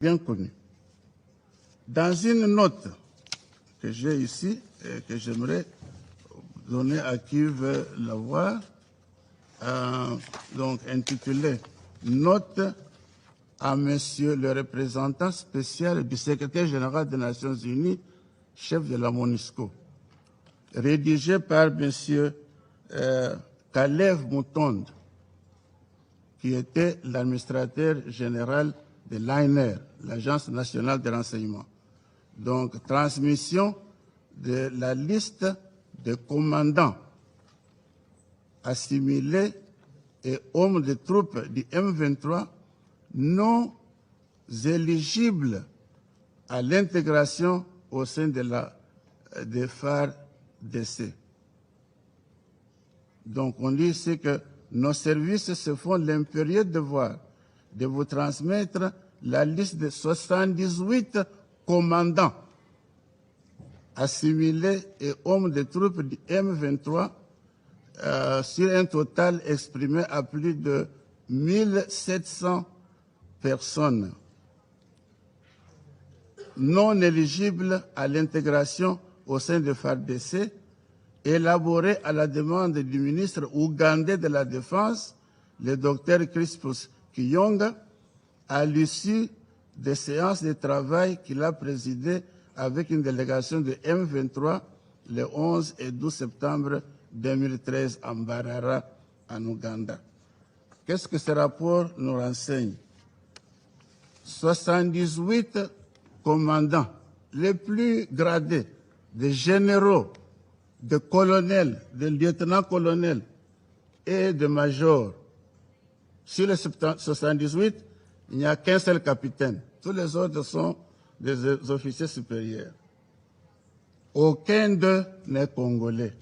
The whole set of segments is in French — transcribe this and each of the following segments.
bien connu. Dans une note que j'ai ici et que j'aimerais donner à qui veut la voir, donc intitulée « Note à Monsieur le représentant spécial du secrétaire général des Nations Unies, chef de la MONUSCO », rédigée par Monsieur Kalev Mutonde, qui était l'administrateur général de l'ANR, l'Agence nationale de renseignement. Donc, transmission de la liste de commandants assimilés et hommes de troupes du M23 non éligibles à l'intégration au sein des FARDC. Donc, on dit ici que nos services se font l'impérieux devoir de vous transmettre la liste de 78 commandants assimilés et hommes de troupes du M23 sur un total exprimé à plus de 1700 personnes non éligibles à l'intégration au sein de FARDC, élaboré à la demande du ministre ougandais de la Défense, le docteur Crispus Kiyonga, à l'issue des séances de travail qu'il a présidées avec une délégation de M23 le 11 et 12 septembre 2013 à Mbarara, en Ouganda. Qu'est-ce que ce rapport nous renseigne? 78 commandants, les plus gradés, des généraux, de colonels, de lieutenants-colonels et de majors. Sur les 78, il n'y a qu'un seul capitaine. Tous les autres sont des officiers supérieurs. Aucun d'eux n'est congolais.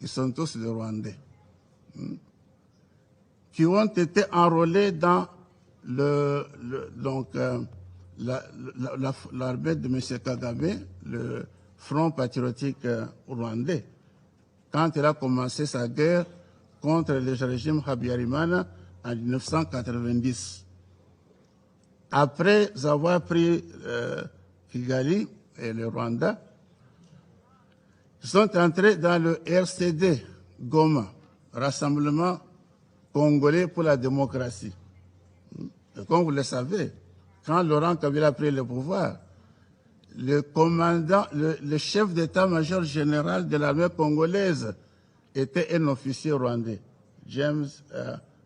Ils sont tous des Rwandais. Qui ont été enrôlés dans l'armée de M. Kagame, le Front patriotique rwandais, quand il a commencé sa guerre contre le régime Habyarimana en 1990. Après avoir pris Kigali et le Rwanda, ils sont entrés dans le RCD Goma, Rassemblement congolais pour la démocratie. Et comme vous le savez, quand Laurent Kabila a pris le pouvoir, le commandant, le chef d'état-major général de l'armée congolaise était un officier rwandais, James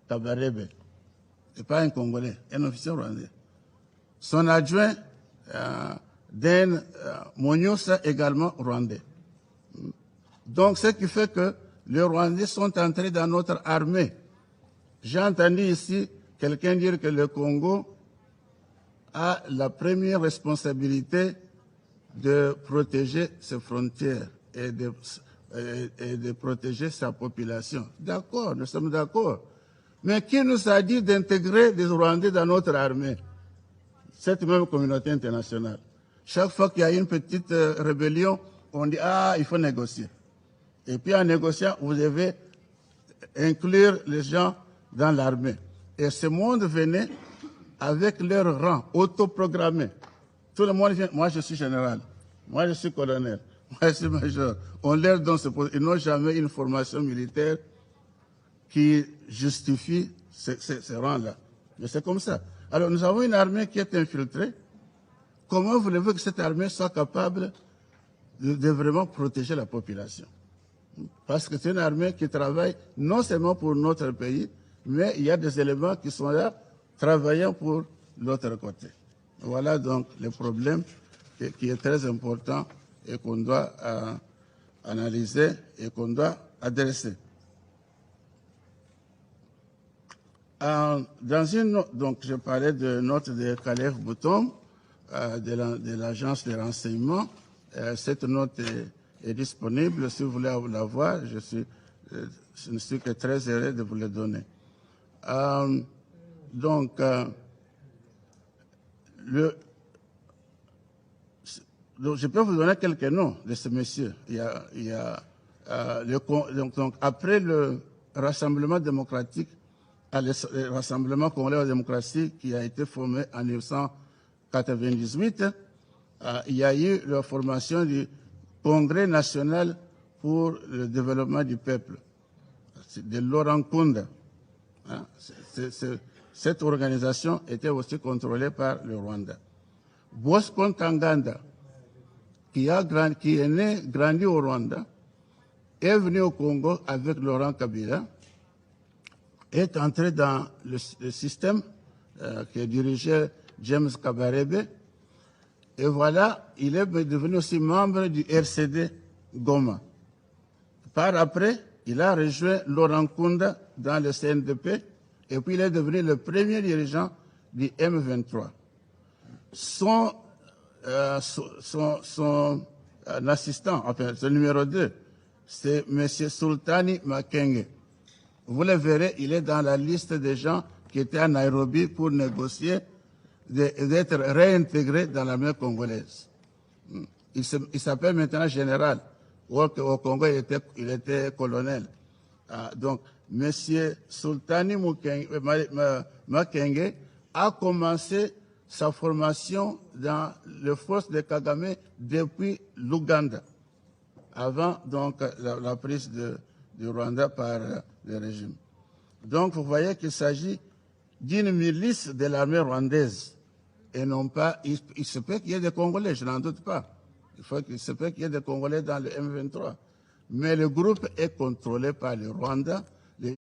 Kabarebe. Ce n'est pas un Congolais, un officier rwandais. Son adjoint, Dan Monyusa, également rwandais. Donc, ce qui fait que les Rwandais sont entrés dans notre armée. J'ai entendu ici quelqu'un dire que le Congo a la première responsabilité de protéger ses frontières et de protéger sa population. D'accord, nous sommes d'accord. Mais qui nous a dit d'intégrer des Rwandais dans notre armée? Cette même communauté internationale. Chaque fois qu'il y a une petite rébellion, on dit « Ah, il faut négocier ». Et puis en négociant, vous devez inclure les gens dans l'armée. Et ce monde venait avec leur rang autoprogrammé. Tout le monde vient, moi je suis général, moi je suis colonel, moi je suis major. On leur donne ce poste. Ils n'ont jamais une formation militaire qui justifie ces rangs-là. Mais c'est comme ça. Alors nous avons une armée qui est infiltrée. Comment voulez-vous que cette armée soit capable de vraiment protéger la population? Parce que c'est une armée qui travaille non seulement pour notre pays, mais il y a des éléments qui sont là, travaillant pour l'autre côté. Voilà donc le problème qui est très important et qu'on doit analyser et qu'on doit adresser. Dans une note, donc je parlais de note de Kalev Mutonde, de l'agence de renseignement. Cette note est disponible. Si vous voulez la voir, je ne suis que très heureux de vous le donner. Donc, je peux vous donner quelques noms de ce monsieur. Donc, après le Rassemblement démocratique le Rassemblement congolais de la démocratie qui a été formé en 1998, il y a eu la formation du Congrès national pour le développement du peuple, de Laurent Nkunda. Cette organisation était aussi contrôlée par le Rwanda. Bosco Ntaganda, qui est né, grandi au Rwanda, est venu au Congo avec Laurent Kabila, est entré dans le système que dirigeait James Kabarebe, et voilà, il est devenu aussi membre du RCD Goma. Par après, il a rejoint Laurent Nkunda dans le CNDP, et puis il est devenu le premier dirigeant du M23. Son assistant, enfin, son numéro 2, c'est M. Sultani Makenge. Vous le verrez, il est dans la liste des gens qui étaient à Nairobi pour négocier d'être réintégré dans l'armée congolaise. Il s'appelle maintenant général. Au Congo, il était colonel. Donc, M. Sultani Makenge a commencé sa formation dans les forces de Kagame depuis l'Ouganda, avant donc la prise du Rwanda par le régime. Donc, vous voyez qu'il s'agit d'une milice de l'armée rwandaise et non pas. Il se peut qu'il y ait des Congolais, je n'en doute pas. Il se peut qu'il y ait des Congolais dans le M23. Mais le groupe est contrôlé par le Rwanda.